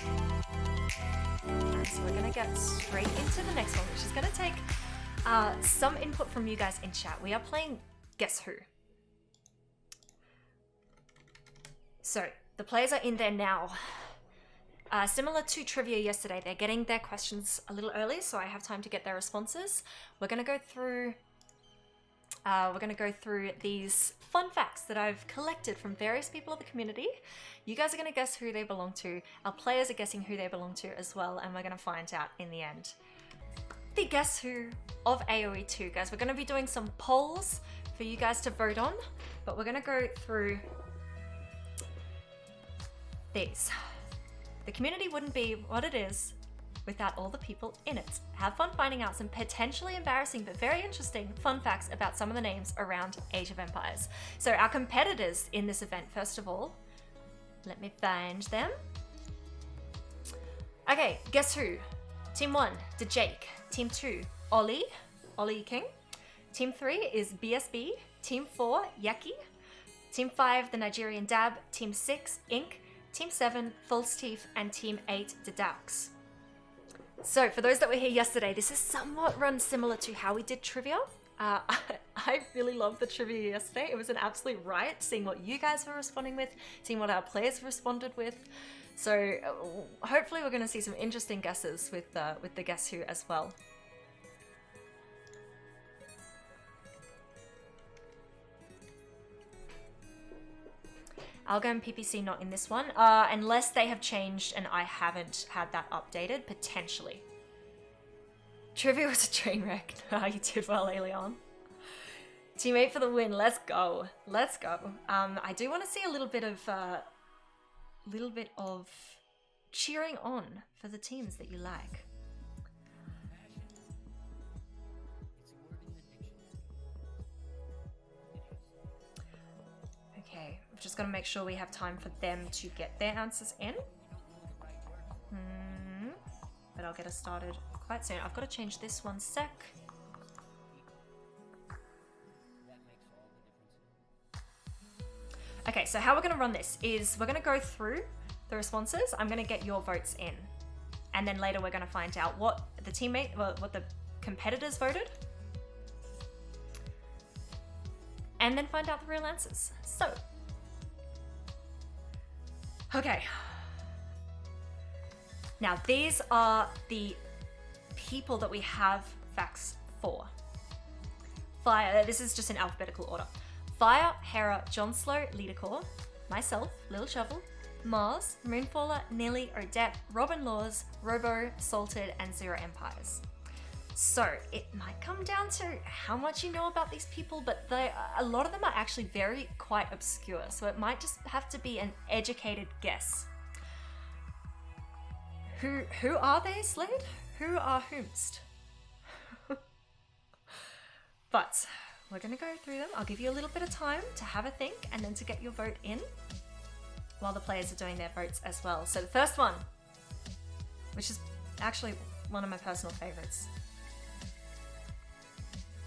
Alright, so we're gonna get straight into the next one, which is gonna take some input from you guys in chat. We are playing Guess Who. So, the players are in there now. Similar to trivia yesterday, they're getting their questions a little early, so I have time to get their responses. We're gonna go through these fun facts that I've collected from various people of the community. You guys are gonna guess who they belong to. Our players are guessing who they belong to as well, and we're gonna find out in the end. The Guess Who of AoE 2, guys. We're gonna be doing some polls for you guys to vote on, but we're gonna go through these. The community wouldn't be what it is without all the people in it. Have fun finding out some potentially embarrassing but very interesting fun facts about some of the names around Age of Empires. So our competitors in this event, first of all, let me find them. Okay, Guess Who? Team 1, Jake. Team 2, AoE King. Team 3 is BSB. Team 4, Yaki. Team 5, the Nigerian Dab. Team 6, Ink. Team 7, False Teeth. And Team 8, Dedaux. So for those that were here yesterday, this is somewhat run similar to how we did trivia. I really loved the trivia yesterday. It was an absolute riot seeing what you guys were responding with, seeing what our players responded with. So hopefully we're going to see some interesting guesses with the Guess Who as well. Algo and PPC not in this one, unless they have changed and I haven't had that updated, potentially. Trivia was a train wreck. You did well, Aelion. Teammate for the win, let's go. Let's go. I do want to see a little bit of cheering on for the teams that you like. Okay, I've just got to make sure we have time for them to get their answers in. But I'll get us started quite soon. I've got to change this one sec. Okay, so how we're going to run this is we're going to go through the responses. I'm going to get your votes in. And then later we're going to find out what the competitors voted. And then find out the real answers. So, okay. Now these are the people that we have facts for. Fire, this is just in alphabetical order. Fire, Hera, Jonslow, Leadercore, myself, Lil Shovel, Mars, Moonfaller, Nilly, Odette, Robin Laws, Robo, Salted, and Zero Empires. So it might come down to how much you know about these people, but a lot of them are actually quite obscure. So it might just have to be an educated guess. Who are they, Slade? Who are whomst? But we're gonna go through them. I'll give you a little bit of time to have a think and then to get your vote in while the players are doing their votes as well. So the first one, which is actually one of my personal favorites.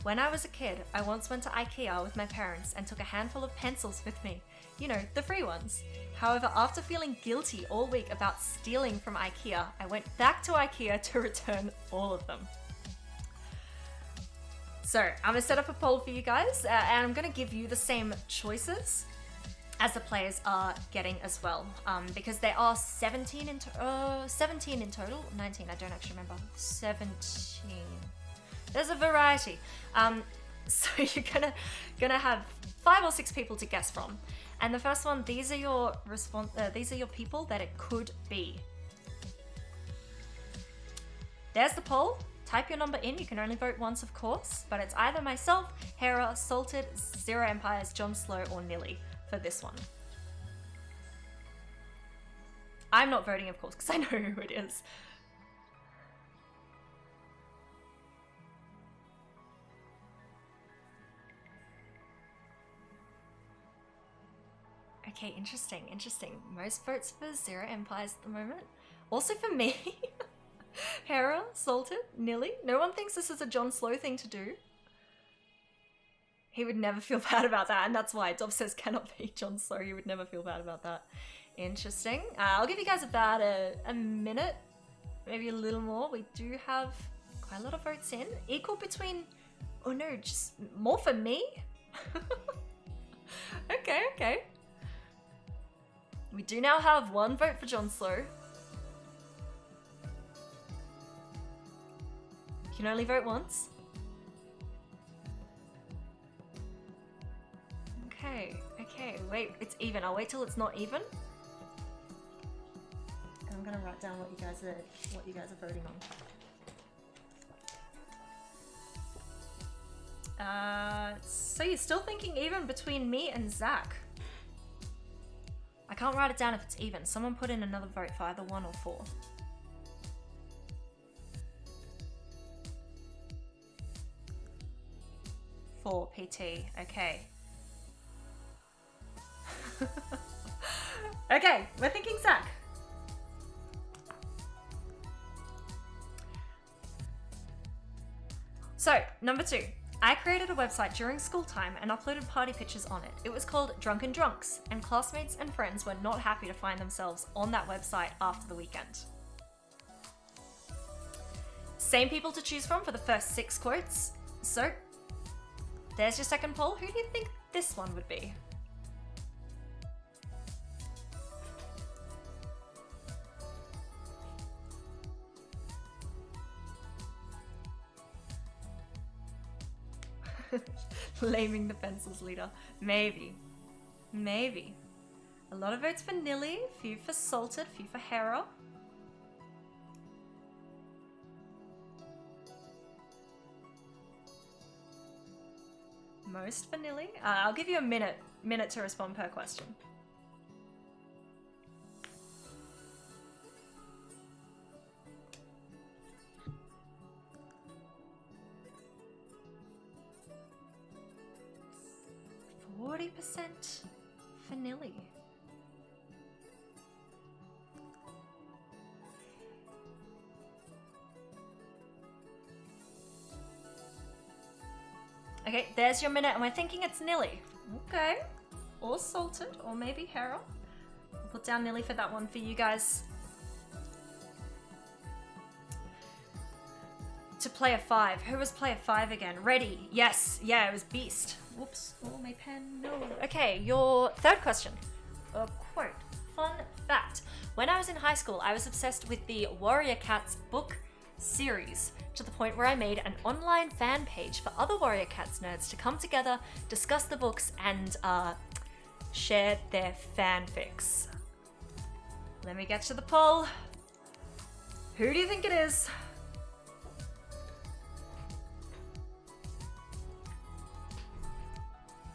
When I was a kid, I once went to IKEA with my parents and took a handful of pencils with me. You know, the free ones. However, after feeling guilty all week about stealing from IKEA, I went back to IKEA to return all of them. So I'm gonna set up a poll for you guys and I'm gonna give you the same choices as the players are getting as well. Because there are 17 in total, 19, I don't actually remember, 17. There's a variety. So you're gonna have 5 or 6 people to guess from. And the first one, these are your people that it could be. There's the poll. Type your number in. You can only vote once, of course, but it's either myself, Hera, Salted, Zero Empires, John Slow, or Nilly for this one. I'm not voting, of course, because I know who it is. Okay, interesting. Most votes for Zero Empires at the moment. Also for me. Hera, Salted, Nilly. No one thinks this is a John Slow thing to do. He would never feel bad about that, and that's why Dob says cannot be John Slow. He would never feel bad about that. Interesting. I'll give you guys about a minute, maybe a little more. We do have quite a lot of votes in. Equal between... Oh no, just more for me? Okay, okay. We do now have 1 vote for John Slow. You can only vote once. Okay, okay, wait, it's even. I'll wait till it's not even. And I'm gonna write down what you guys are voting on. So you're still thinking even between me and Zach? I can't write it down if it's even. Someone put in another vote for either 1 or 4. 4 PT, okay. Okay, we're thinking Zach. So, number 2. I created a website during school time and uploaded party pictures on it. It was called Drunken Drunks, and classmates and friends were not happy to find themselves on that website after the weekend. Same people to choose from for the first 6 quotes. So, there's your second poll. Who do you think this one would be? Laming the pencils leader. Maybe. Maybe. A lot of votes for Nilly, few for Salted, few for Hera. Most for Nilly. I'll give you a minute to respond per question. %40 for Nilly. Okay, there's your minute, and we're thinking it's Nilly. Okay. Or Salted, or maybe Hera. I'll put down Nilly for that one for you guys. To player 5. Who was player 5 again? Ready. Yes. Yeah, it was Beast. Whoops. Oh, my pen. No. Okay, your third question. A quote. Fun fact. When I was in high school, I was obsessed with the Warrior Cats book series to the point where I made an online fan page for other Warrior Cats nerds to come together, discuss the books, and share their fanfics. Let me get to the poll. Who do you think it is?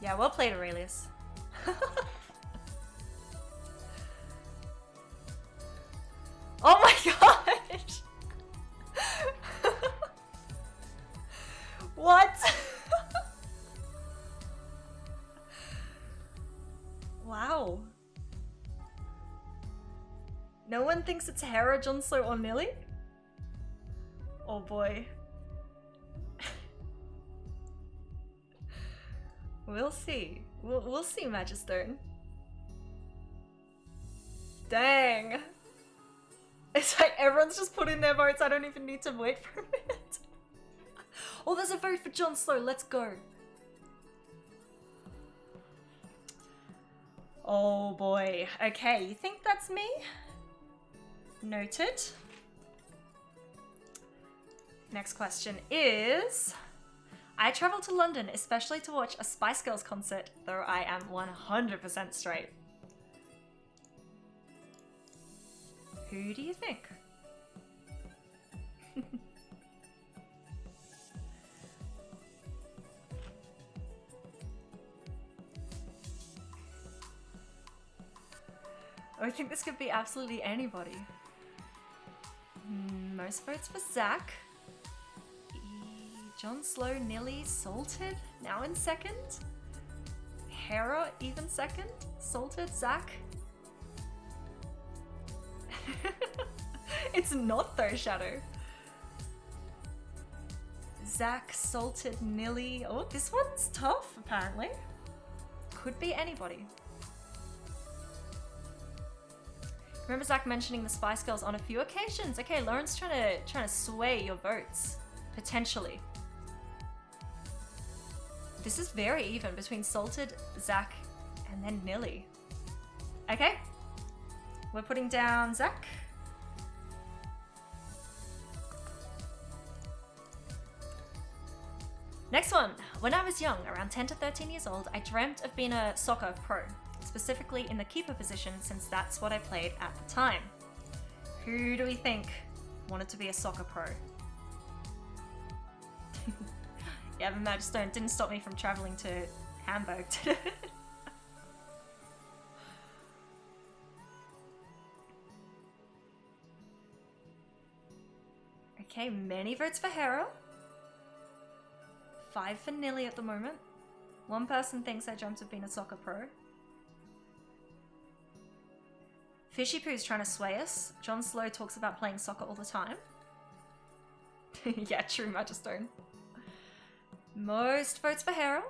Yeah, well played, Aurelius. Oh my gosh! What? Wow. No one thinks it's Hera, Johnslow, or Nilly? Oh boy. We'll see. We'll see, Magistone. Dang. It's like everyone's just put in their votes. I don't even need to wait for a minute. Oh, there's a vote for John Slow. Let's go. Oh boy. Okay, you think that's me? Noted. Next question is... I travel to London especially to watch a Spice Girls concert, though I am 100% straight. Who do you think? I think this could be absolutely anybody. Most votes for Zach. John Slow, Nilly, Salted, now in second. Hera, even second. Salted, Zach. It's not though, Shadow. Zach, Salted, Nilly. Oh, this one's tough, apparently. Could be anybody. Remember Zach mentioning the Spice Girls on a few occasions. Okay, Lauren's trying to sway your votes. Potentially. This is very even between Salted, Zach, and then Nilly. Okay. We're putting down Zach. Next one. When I was young, around 10 to 13 years old, I dreamt of being a soccer pro, specifically in the keeper position since that's what I played at the time. Who do we think wanted to be a soccer pro? Yeah, the Magistone didn't stop me from traveling to Hamburg, did it? Okay, many votes for Hera. 5 for Nilly at the moment. One person thinks I dreamt of being a soccer pro. Fishy Poo's trying to sway us. John Slow talks about playing soccer all the time. Yeah, true, Magistone. Most votes for Hera.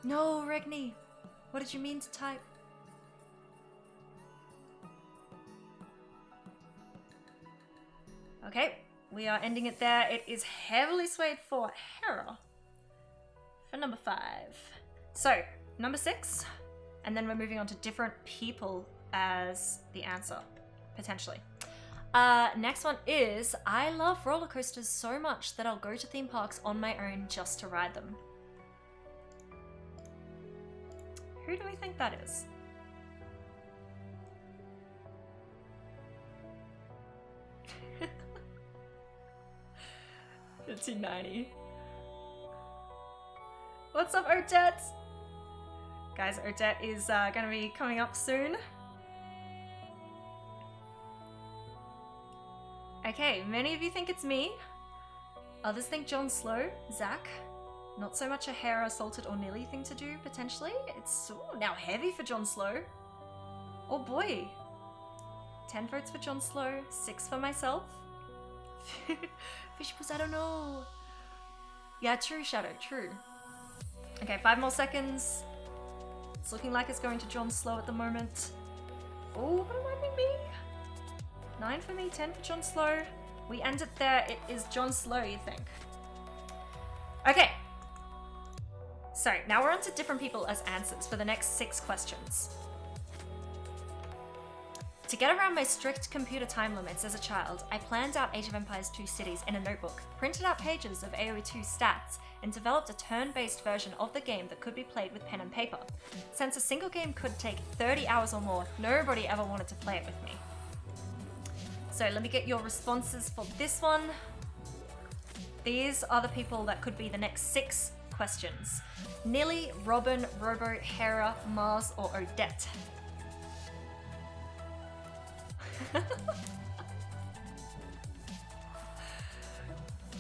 No, Regni. What did you mean to type? Okay, we are ending it there. It is heavily swayed for Hera for number 5. So, number 6. And then we're moving on to different people as the answer, potentially. Next one is, I love roller coasters so much that I'll go to theme parks on my own just to ride them. Who do we think that is? It's 90. What's up, Odette? Guys, Odette is gonna be coming up soon. Okay, many of you think it's me. Others think John Slow, Zach. Not so much a Hera, Salted, or Nilly thing to do, potentially. It's now heavy for John Slow. Oh boy. 10 votes for John Slow, 6 for myself. Fish Puss, I don't know. Yeah, true, Shadow, true. Okay, 5 more seconds. It's looking like it's going to John Slow at the moment. Oh, but it might be me. 9 for me, 10 for John Slow. We end it there. It is John Slow, you think? Okay. So, now we're on to different people as answers for the next 6 questions. To get around my strict computer time limits as a child, I planned out Age of Empires 2 cities in a notebook, printed out pages of AoE 2 stats, and developed a turn-based version of the game that could be played with pen and paper. Since a single game could take 30 hours or more, nobody ever wanted to play it with me. So let me get your responses for this one. These are the people that could be the next 6 questions. Nilly, Robin, Robo, Hera, Mars, or Odette.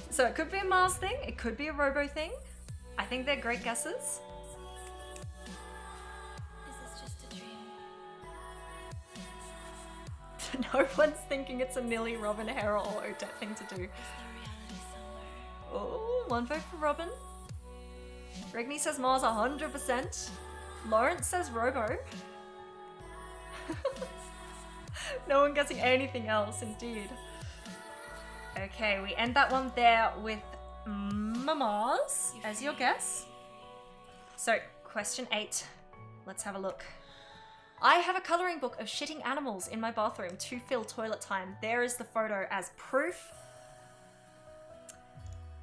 So it could be a Mars thing, it could be a Robo thing. I think they're great guesses. Is this just a dream? No one's thinking it's a Nilly, Robin, Hera, or Odette thing to do. Is there reality somewhere? Oh, 1 vote for Robin. Regni says Mars 100%. Lawrence says Robo. No one guessing anything else, indeed. Okay, we end that one there with Mars as your guess. So, question 8. Let's have a look. I have a colouring book of shitting animals in my bathroom to fill toilet time. There is the photo as proof.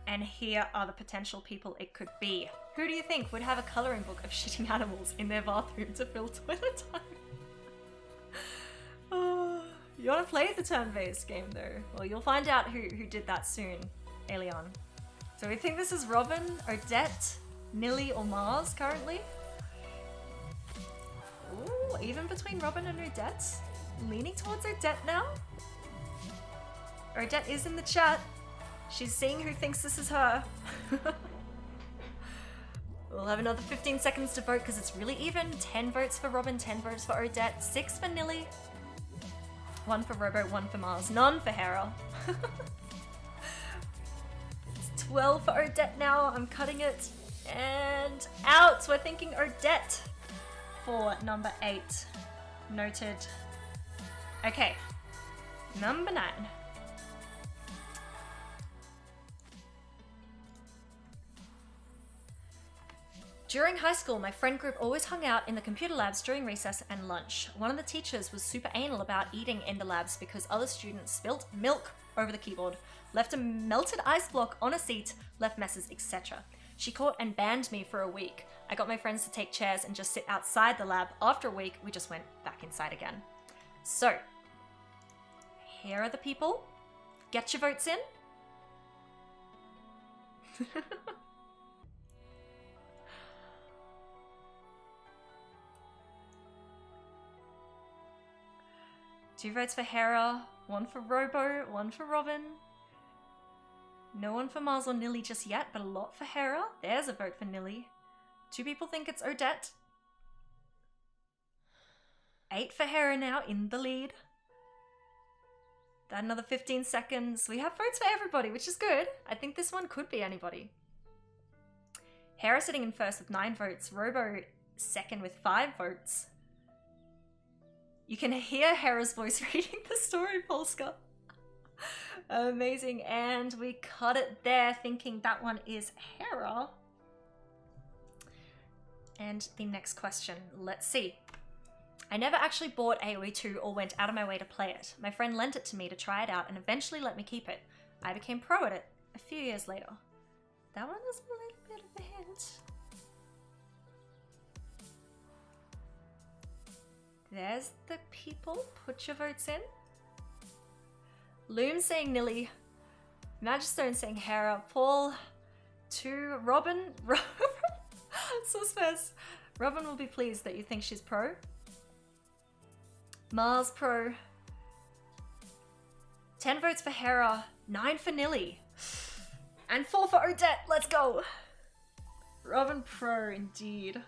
And here are the potential people it could be. Who do you think would have a colouring book of shitting animals in their bathroom to fill toilet time? Oh, you want to play the turn-based game though? Well, you'll find out who did that soon, Elion. So we think this is Robin, Odette, Nilly, or Mars currently. Ooh, even between Robin and Odette. Leaning towards Odette now. Odette is in the chat. She's seeing who thinks this is her. We'll have another 15 seconds to vote because it's really even. 10 votes for Robin, 10 votes for Odette, 6 for Nilly, 1 for Robo, 1 for Mars, none for Hera. It's 12 for Odette now. I'm cutting it. And out. We're thinking Odette for number 8. Noted. Okay. Number 9. During high school, my friend group always hung out in the computer labs during recess and lunch. One of the teachers was super anal about eating in the labs because other students spilt milk over the keyboard, left a melted ice block on a seat, left messes, etc. She caught and banned me for a week. I got my friends to take chairs and just sit outside the lab. After a week, we just went back inside again. So, here are the people. Get your votes in. Two votes for Hera, one for Robo, one for Robin. No one for Mars or Nilly just yet, but a lot for Hera. There's a vote for Nilly. 2 people think it's Odette. 8 for Hera now, in the lead. That another 15 seconds. We have votes for everybody, which is good. I think this one could be anybody. Hera sitting in first with 9 votes. Robo second with 5 votes. You can hear Hera's voice reading the story, Polska. Amazing. And we cut it there, thinking that one is Hera. And the next question. Let's see. I never actually bought AoE 2 or went out of my way to play it. My friend lent it to me to try it out and eventually let me keep it. I became pro at it a few years later. That one is a little bit of a hint. There's the people. Put your votes in. Loom saying Nilly. Magistone saying Hera. Paul. 2. Robin. Suspect. Robin will be pleased that you think she's pro. Mars pro. 10 votes for Hera. 9 for Nilly. And 4 for Odette. Let's go. Robin pro indeed.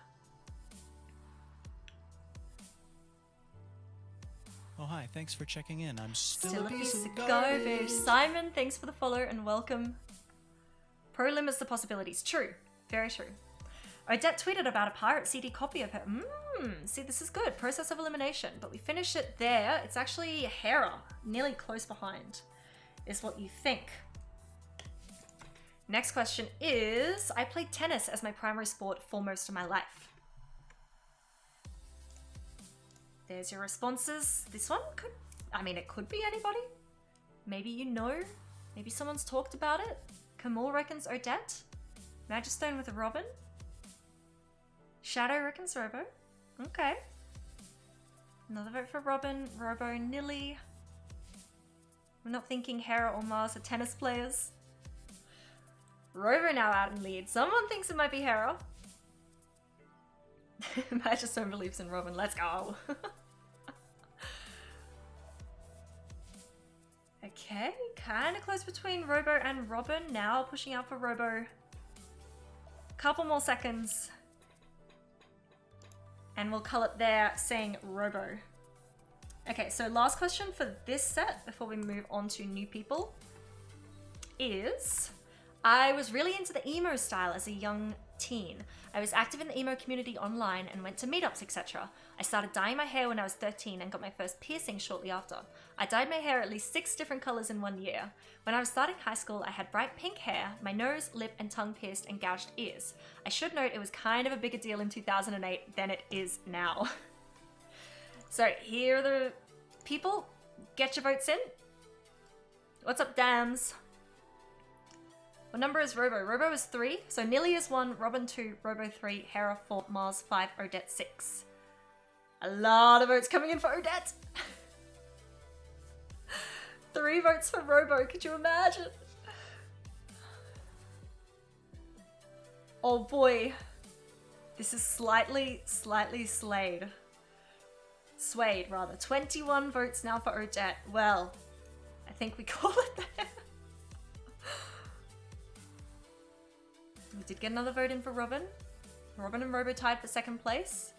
Oh, hi. Thanks for checking in. I'm Still a piece of garbage. Simon, thanks for the follow and welcome. Pro limits the possibilities. True. Very true. Odette tweeted about a pirate CD copy of her. See, this is good. Process of elimination. But we finish it there. It's actually Hera. Nearly close behind is what you think. Next question is, I played tennis as my primary sport for most of my life. There's your responses. This one could, I mean, it could be anybody. Maybe you know. Maybe someone's talked about it. Kamal reckons Odette. Magistone with a Robin. Shadow reckons Robo. Okay. Another vote for Robin. Robo, Nilly. We're not thinking Hera or Mars are tennis players. Robo now out in lead. Someone thinks it might be Hera. Magistone believes in Robin. Let's go. Okay, kind of close between Robo and Robin. Now pushing out for Robo. Couple more seconds. And we'll call it there saying Robo. Okay, so last question for this set before we move on to new people is, I was really into the emo style as a young teen. I was active in the emo community online and went to meetups, etc. I started dyeing my hair when I was 13 and got my first piercing shortly after. I dyed my hair at least 6 different colors in 1 year. When I was starting high school, I had bright pink hair, my nose, lip, and tongue pierced and gouged ears. I should note it was kind of a bigger deal in 2008 than it is now. So here are the people. Get your votes in. What's up, Dams? What number is Robo? Robo is 3, so Nilly is 1, Robin 2, Robo 3, Hera 4, Mars 5, Odette 6. A lot of votes coming in for Odette. 3 votes for Robo, could you imagine? Oh boy. This is slightly swayed. Swayed, rather. 21 votes now for Odette. Well, I think we call it there. We did get another vote in for Robin. Robin and Robo tied for 2nd place.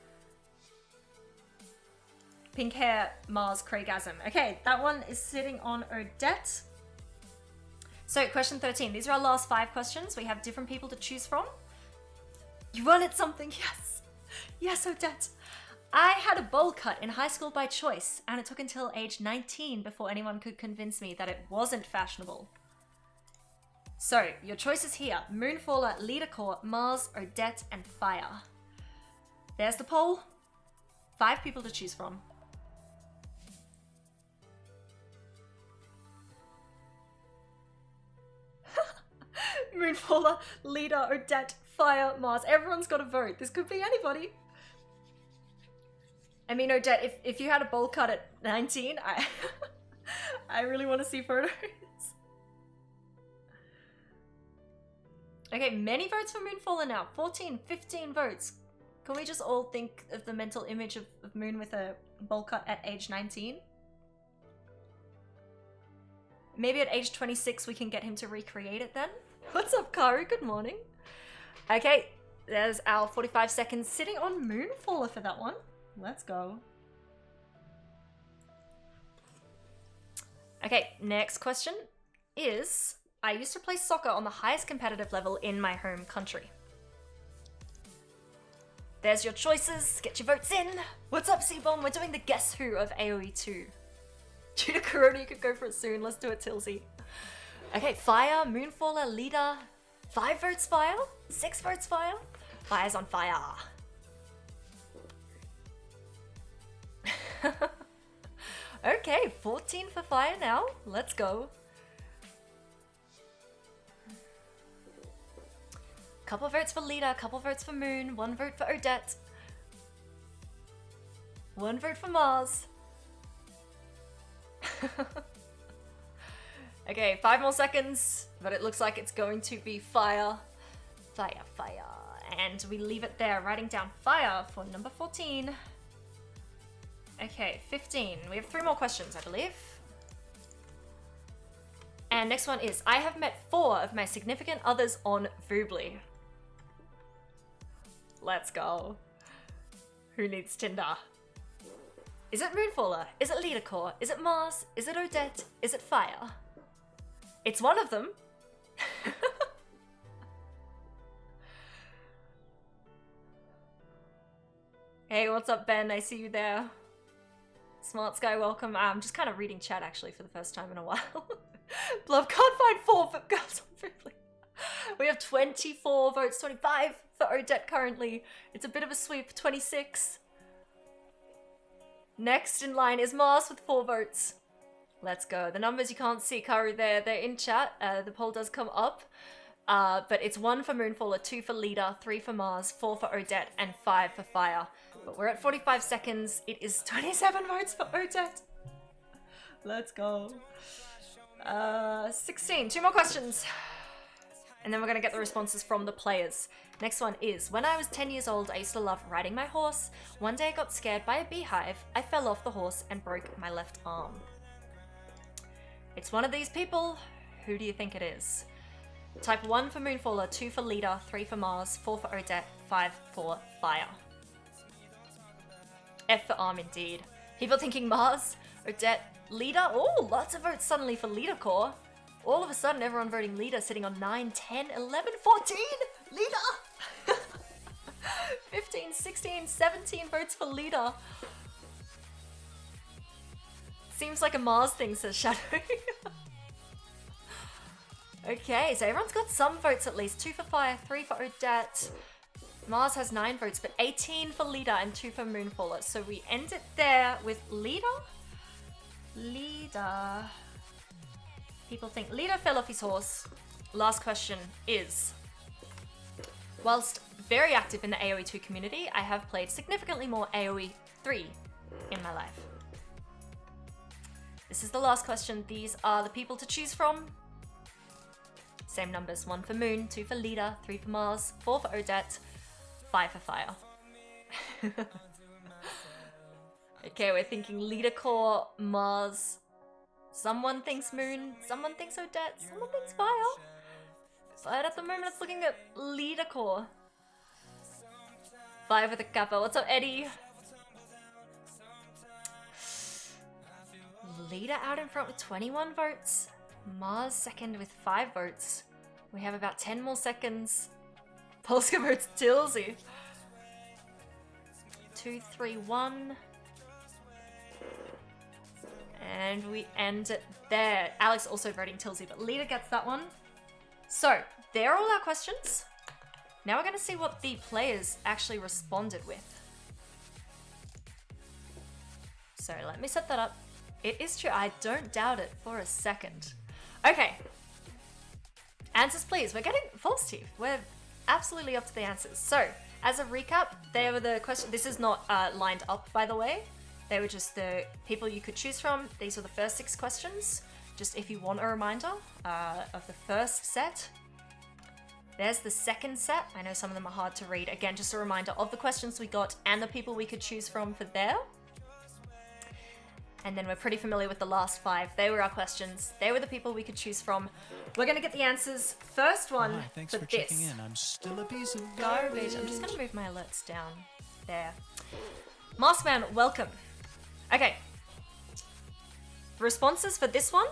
Pink hair, Mars, Craigasm. Okay, that one is sitting on Odette. So question 13. These are our last 5 questions. We have different people to choose from. You wanted something, yes. Yes, Odette. I had a bowl cut in high school by choice, and it took until age 19 before anyone could convince me that it wasn't fashionable. So, your choices here. Moonfaller, Leader Core, Mars, Odette, and Fire. There's the poll. 5 people to choose from. Moonfaller, Leader, Odette, Fire, Mars. Everyone's got a vote. This could be anybody. I mean, Odette, if you had a bowl cut at 19, I really want to see photos. Okay, many votes for Moonfaller now. 14, 15 votes. Can we just all think of the mental image of Moon with a bowl cut at age 19? Maybe at age 26 we can get him to recreate it then? What's up, Karu? Good morning. Okay, there's our 45 seconds sitting on Moonfaller for that one. Let's go. Okay, next question is, I used to play soccer on the highest competitive level in my home country. There's your choices, get your votes in. What's up, C-Bomb? We're doing the Guess Who of AoE 2. Due to Corona, you could go for it soon. Let's do it, Tilsy. Okay, Fire, Moonfaller, Leader. 5 votes Fire, 6 votes Fire. Fire's on fire. Okay, 14 for Fire now. Let's go. Couple votes for Leader, couple votes for Moon, 1 vote for Odette. 1 vote for Mars. Okay, 5 more seconds, but it looks like it's going to be Fire. Fire, Fire. And we leave it there, writing down Fire for number 14. Okay, 15. We have 3 more questions, I believe. And next one is, I have met 4 of my significant others on Voobly. Let's go. Who needs Tinder? Is it Moonfaller? Is it Leader Core? Is it Mars? Is it Odette? Is it Fire? It's one of them. Hey, what's up, Ben? I see you there. Smart Sky, welcome. I'm just kind of reading chat actually for the first time in a while. Love can't find 4 for girls on Voobly. We have 24 votes, 25 for Odette currently. It's a bit of a sweep, 26. Next in line is Mars with 4 votes. Let's go. The numbers you can't see, Karu, they're in chat. The poll does come up. But it's 1 for Moonfaller, 2 for Leader, 3 for Mars, 4 for Odette, and 5 for Fire. But we're at 45 seconds. It is 27 votes for Odette. Let's go. 16. 2 more questions. And then we're going to get the responses from the players. Next one is, when I was 10 years old, I used to love riding my horse. One day I got scared by a beehive. I fell off the horse and broke my left arm. It's one of these people. Who do you think it is? Type 1 for Moonfaller, 2 for Leader, 3 for Mars, 4 for Odette, 5 for Fire. F for arm indeed. People thinking Mars, Odette, Leader. Oh, lots of votes suddenly for Leader Core. All of a sudden, everyone voting Leader, sitting on 9, 10, 11, 14! Leader! 15, 16, 17 votes for Leader. Seems like a Mars thing, says Shadow. Okay, so everyone's got some votes at least. 2 for Fire, 3 for Odette. Mars has 9 votes, but 18 for Leader and 2 for Moonfaller. So we end it there with Leader. Leader. People think Leader fell off his horse. Last question is, whilst very active in the AoE 2 community, I have played significantly more AoE 3 in my life. This is the last question. These are the people to choose from. Same numbers, 1 for Moon, 2 for Leader, 3 for Mars, 4 for Odette, 5 for Fire. Okay, we're thinking Leader Core, Mars. Someone thinks Moon, someone thinks Odette, someone thinks Fire. But at the moment it's looking at Leader Core. 5 with a kappa. What's up, Eddie? Leader out in front with 21 votes. Mars second with 5 votes. We have about 10 more seconds. Polska votes Tilsy. 2, 3, 1. And we end it there. Alex also voting Tilsy, but Lita gets that one. So, there are all our questions. Now we're going to see what the players actually responded with. So let me set that up. It is true. I don't doubt it for a second. Okay. Answers, please. We're getting false teeth. We're absolutely up to the answers. So, as a recap, they were the question. This is not lined up, by the way. They were just the people you could choose from. These were the first 6 questions. Just if you want a reminder of the first set. There's the second set. I know some of them are hard to read. Again, just a reminder of the questions we got and the people we could choose from for there. And then we're pretty familiar with the last 5. They were our questions. They were the people we could choose from. We're going to get the answers. First one Hi, thanks for for this. checking in. I'm still a piece of Garbage. I'm just going to move my alerts down. There. Maskman, welcome. Okay. Responses for this one.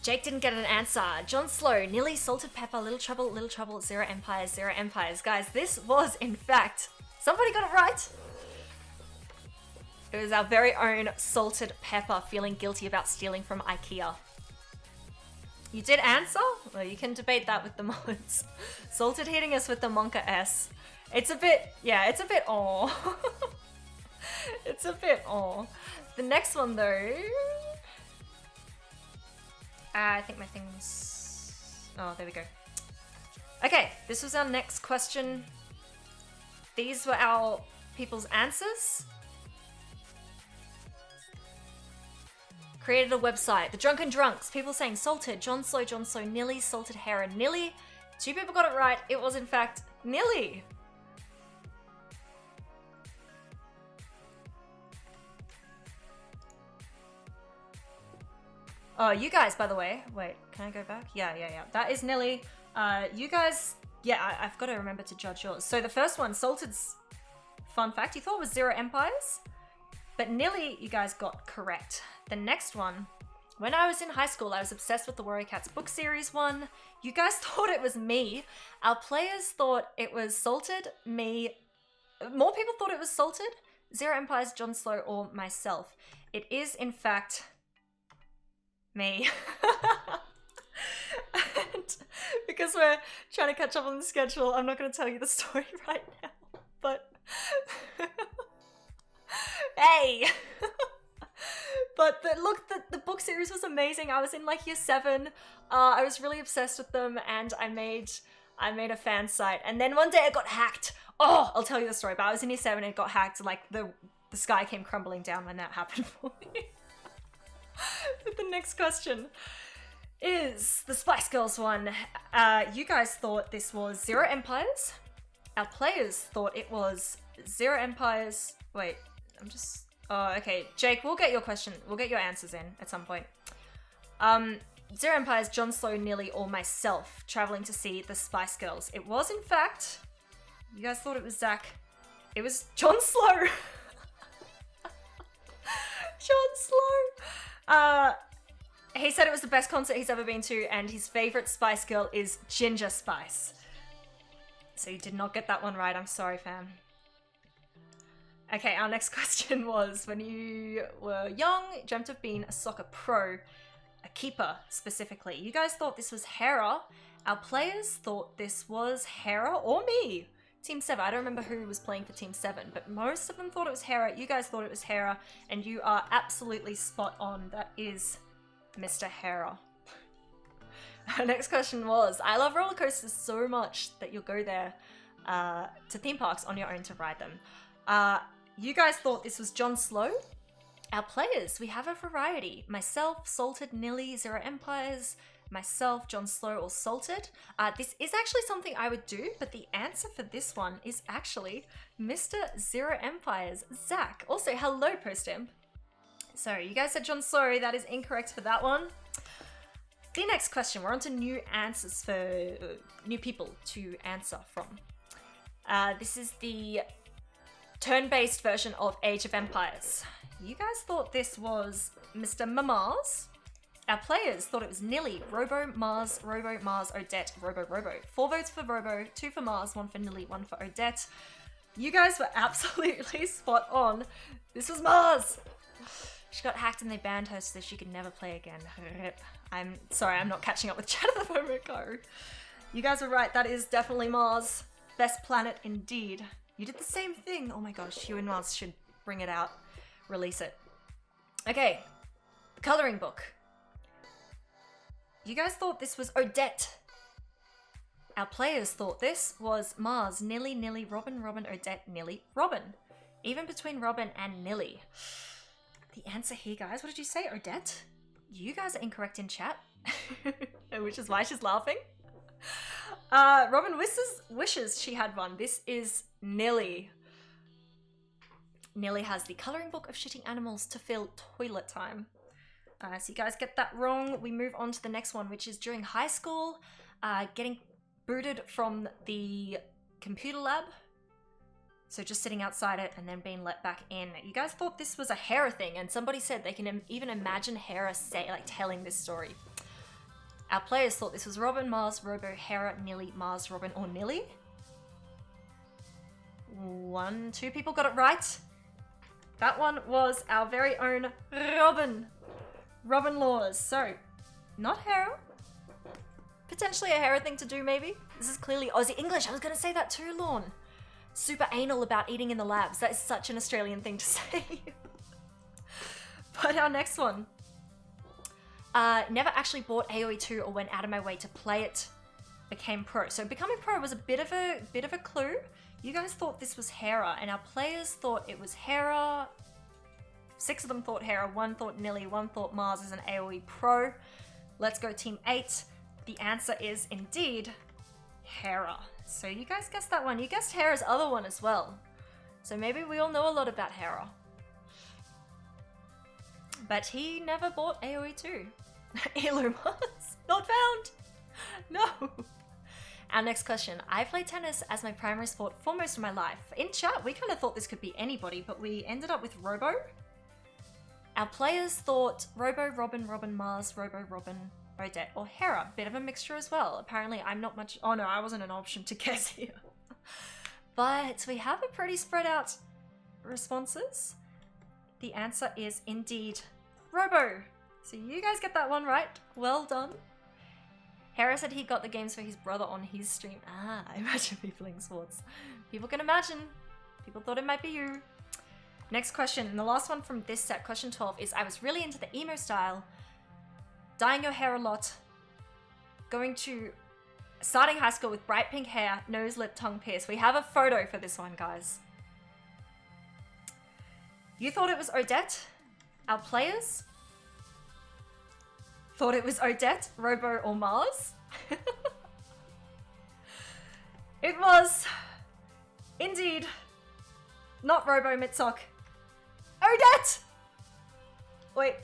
Jake didn't get an answer. John Slow, Nilly, Salted Pepper, Little Trouble, Zero Empires, Zero Empires. Guys, this was, in fact, somebody got it right. It was our very own Salted Pepper feeling guilty about stealing from IKEA. You did answer? Well, you can debate that with the mods. Salted hitting us with the Monka S. It's a bit, yeah, it's a bit aw. It's a bit aw. The next one though, I think my thing's, oh, there we go. Okay, this was our next question. These were our people's answers. Created a website. The Drunken Drunks. People saying Salted, John Slow, Nilly, Salted Hera, Nilly. 2 people got it right. It was in fact Nilly. Oh, you guys, by the way. Wait, can I go back? Yeah. That is Nilly. You guys, yeah, I've got to remember to judge yours. So the first one, Salted's fun fact, you thought it was Zero Empires, but Nilly, you guys got correct. The next one, when I was in high school, I was obsessed with the Warrior Cats book series one. You guys thought it was me. Our players thought it was Salted, me. More people thought it was Salted, Zero Empires, John Slow, or myself. It is, in fact, me. And because we're trying to catch up on the schedule, I'm not going to tell you the story right now, but hey. But the book series was amazing. I was in like year 7. I was really obsessed with them, and I made a fan site. And then one day it got hacked. Oh, I'll tell you the story. But I was in year 7 and it got hacked. And like the sky came crumbling down when that happened for me. But the next question is the Spice Girls one. You guys thought this was Zero Empires. Our players thought it was Zero Empires. Wait, oh, okay. Jake, we'll get your answers in at some point. Zero Empires, John Slow, Nilly, or myself traveling to see the Spice Girls. It was, in fact, you guys thought it was Zach. It was John Slow. John Slow. He said it was the best concert he's ever been to, and his favorite Spice Girl is Ginger Spice. So you did not get that one right. I'm sorry, fam. Okay, our next question was, when you were young, dreamt of being a soccer pro, a keeper specifically. You guys thought this was Hera. Our players thought this was Hera or me. Team 7, I don't remember who was playing for Team 7, but most of them thought it was Hera. You guys thought it was Hera, and you are absolutely spot on. That is Mr. Hera. Our next question was, I love roller coasters so much that you'll go there to theme parks on your own to ride them. You guys thought this was John Slow. Our players, we have a variety. Myself, Salted, Nilly, Zero Empires, myself, John Slow, or Salted. This is actually something I would do, but the answer for this one is actually Mr. Zero Empires, Zach. Also, hello, Postimp. So, you guys said John Slow. That is incorrect for that one. The next question, we're on to new answers for new people to answer from. This is the turn-based version of Age of Empires. You guys thought this was Mr. Mamars. Our players thought it was Nilly, Robo, Mars, Odette, Robo. 4 votes for Robo, 2 for Mars, 1 for Nilly, 1 for Odette. You guys were absolutely spot on. This was Mars. She got hacked and they banned her so she could never play again. Rip. I'm sorry, I'm not catching up with chat at the moment, go. You guys were right, that is definitely Mars. Best planet indeed. You did the same thing. Oh my gosh, you and Mars should bring it out. Release it. Okay, coloring book. You guys thought this was Odette. Our players thought this was Mars, Nilly, Nilly, Robin, Robin, Odette, Nilly, Robin. Even between Robin and Nilly. The answer here, guys, what did you say, Odette? You guys are incorrect in chat, which is why she's laughing. Robin wishes she had one. This is Nilly. Nilly has the coloring book of shitting animals to fill toilet time. So you guys get that wrong. We move on to the next one, which is during high school, getting booted from the computer lab. So just sitting outside it and then being let back in. You guys thought this was a Hera thing, and somebody said they can even imagine Hera telling this story. Our players thought this was Robin, Mars, Robo, Hera, Nilly, Mars, Robin, or Nilly. 2 people got it right. That one was our very own Robin. Robin Laws. So, not Hera. Potentially a Hera thing to do, maybe. This is clearly Aussie English. I was going to say that too, Lorne. Super anal about eating in the labs. That is such an Australian thing to say. But our next one. Never actually bought AoE 2 or went out of my way to play it. Became pro. So becoming pro was a bit of a clue. You guys thought this was Hera, and our players thought it was Hera. 6 of them thought Hera, 1 thought Nilly, 1 thought Mars is an AoE pro. Let's go team 8. The answer is indeed Hera. So you guys guessed that one. You guessed Hera's other one as well. So maybe we all know a lot about Hera. But he never bought AoE 2. Heirloom Mars. Not found. No. Our next question. I played tennis as my primary sport for most of my life. In chat, we kind of thought this could be anybody, but we ended up with Robo. Our players thought Robo, Robin, Robin, Mars, Robo, Robin, Odette, or Hera. Bit of a mixture as well. Apparently, I'm not much... Oh no, I wasn't an option to guess here. But we have a pretty spread out responses. The answer is indeed Robo. So you guys get that one right. Well done. Hera said he got the games for his brother on his stream. Ah, imagine me playing sports. People can imagine. People thought it might be you. Next question, and the last one from this set, question 12, is I was really into the emo style, dyeing your hair a lot, starting high school with bright pink hair, nose, lip, tongue pierced. We have a photo for this one, guys. You thought it was Odette? Our players thought it was Odette, Robo, or Mars. It was indeed not Robo Mitzok. Odette! Wait,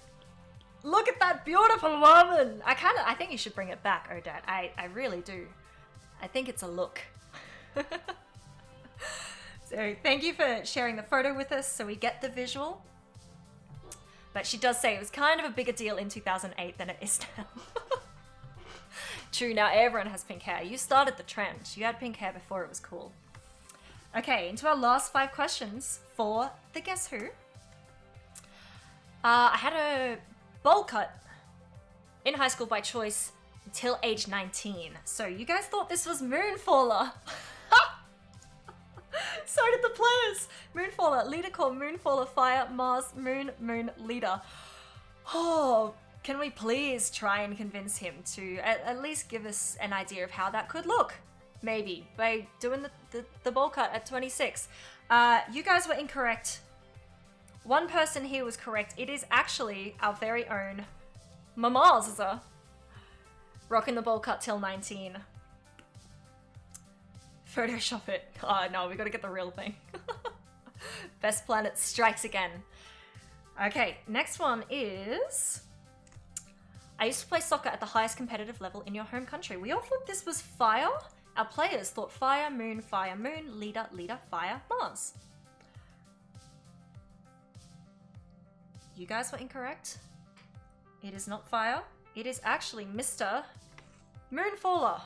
look at that beautiful woman. I think you should bring it back, Odette. I really do. I think it's a look. So thank you for sharing the photo with us so we get the visual. But she does say it was kind of a bigger deal in 2008 than it is now. True, now everyone has pink hair. You started the trend. You had pink hair before it was cool. Okay, into our last 5 questions for the Guess Who. I had a bowl cut in high school by choice until age 19. So you guys thought this was Moonfaller. So did the players. Moonfaller, leader core, Moonfaller, fire, Mars, moon, moon, leader. Oh, can we please try and convince him to at least give us an idea of how that could look? Maybe, by doing the bowl cut at 26. You guys were incorrect. One person here was correct. It is actually our very own Mamaza. Rocking the bowl cut till 19. Photoshop it. Oh no, we gotta get the real thing. Best planet strikes again. Okay, next one is... I used to play soccer at the highest competitive level in your home country. We all thought this was fire. Our players thought fire, moon, leader, leader, fire, Mars. You guys were incorrect. It is not fire. It is actually Mr. Moonfaller.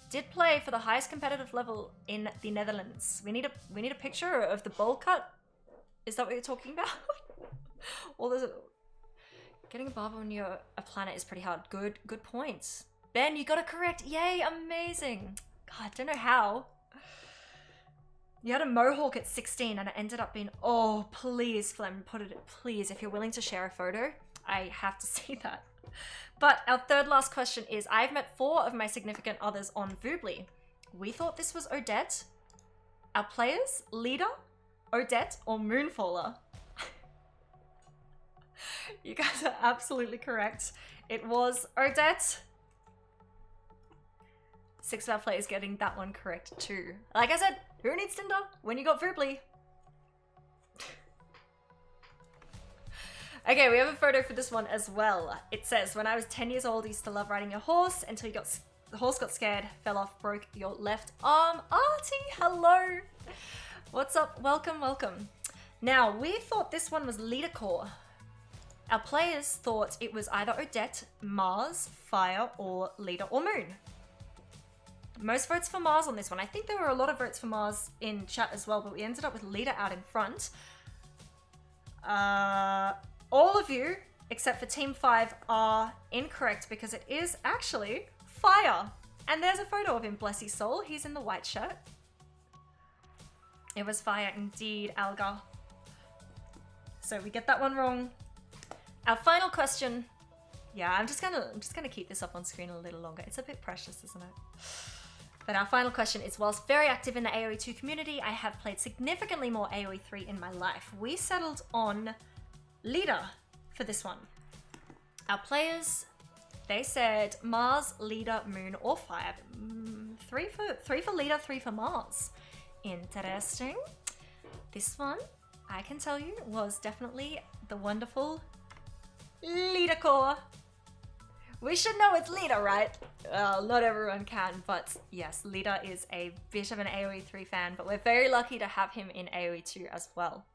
did play for the highest competitive level in the Netherlands. We need a picture of the bowl cut. Is that what you're talking about? Or there's getting a barber when you're a planet is pretty hard. Good points. Ben, you got it correct. Yay, amazing. God, I don't know how. You had a mohawk at 16 and it ended up being, oh, please, Flem, put it, please, if you're willing to share a photo, I have to see that. But our third last question is, I've met 4 of my significant others on Voobly. We thought this was Odette. Our players, Leader, Odette, or Moonfaller. You guys are absolutely correct. It was Odette. 6 of our players getting that one correct too. Like I said, who needs Tinder when you got Voobly? Okay, we have a photo for this one as well. It says, when I was 10 years old, I used to love riding a horse until the horse got scared, fell off, broke your left arm. Artie, hello. What's up? Welcome, welcome. Now, we thought this one was Leader Core. Our players thought it was either Odette, Mars, Fire, or Leader or Moon. Most votes for Mars on this one. I think there were a lot of votes for Mars in chat as well, but we ended up with Leader out in front. All of you, except for Team 5, are incorrect because it is actually Fire. And there's a photo of him, bless his soul. He's in the white shirt. It was Fire indeed, Alga. So we get that one wrong. Our final question. Yeah, I'm just gonna keep this up on screen a little longer. It's a bit precious, isn't it? But our final question is, whilst very active in the AoE 2 community, I have played significantly more AoE 3 in my life. We settled on Leader for this one. Our players, they said Mars, Leader, Moon, or Fire. 3 for Leader, 3 for Mars. Interesting. This one, I can tell you, was definitely the wonderful Leader Core. We should know it's Leader, right? Well, not everyone can, but yes, Leader is a bit of an AoE 3 fan, but we're very lucky to have him in AoE 2 as well.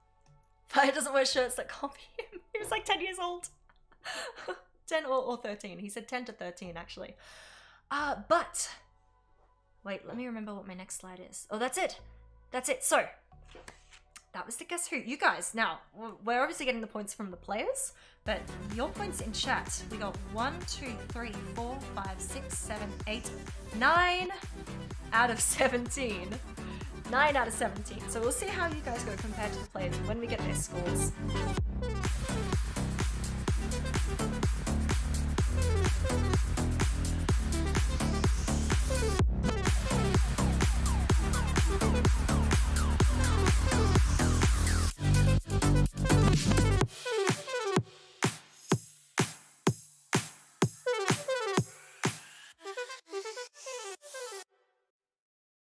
Fire doesn't wear shirts that copy him. He was like 10 years old. 10 or 13. He said 10 to 13, actually. But, wait, let me remember what my next slide is. Oh, that's it. That's it. So, that was the Guess Who. You guys, now, we're obviously getting the points from the players, but your points in chat, we got 1, 2, 3, 4, 5, 6, 7, 8, 9 out of 17. 9 out of 17. So we'll see how you guys go compared to the players when we get their scores.